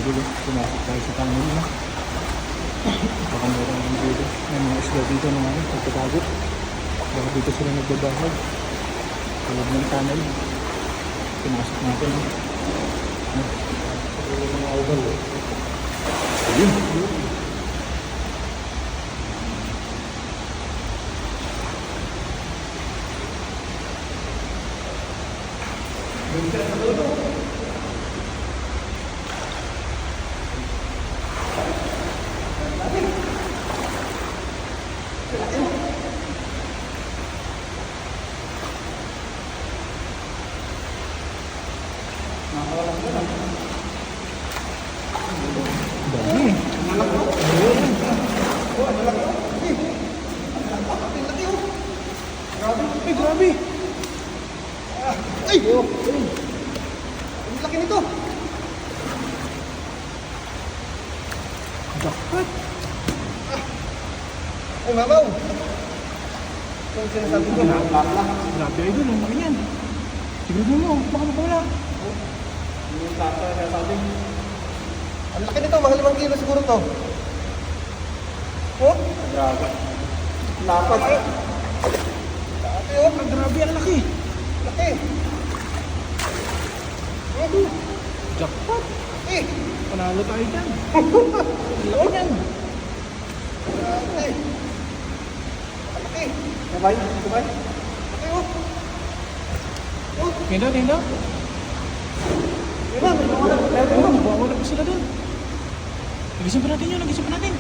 idol. Pumasok tayo sa tunnel na. Baka meron ng dito. May mga isla dito na ano, pagkatago. Baka dito sila nagbabahag. Tulad ng tunnel. Pinasok natin. Mga ugal. Ayun. Dami. Grabe. Ay! Ang laki nito. Jackpot. Ay, mabaw. Kung sinasabi ko, grabe idol, ang laki niyan. Sigurado mo, baka mapawala. Yung tata na sabi. Ang laki nito, mga 5 kilo siguro to. Oh? Grabe. Lapat. Dati oh. Grabe, ang laki. Laki. Ano? Jackpot. Panalo tayo dyan. Laki yan. Grabe. Laki. Sabay? Sabay? Laki oh. Oh. Tinda, tinda. Wala pa sila doon. Nagising pa natin yun, nagising pa natin.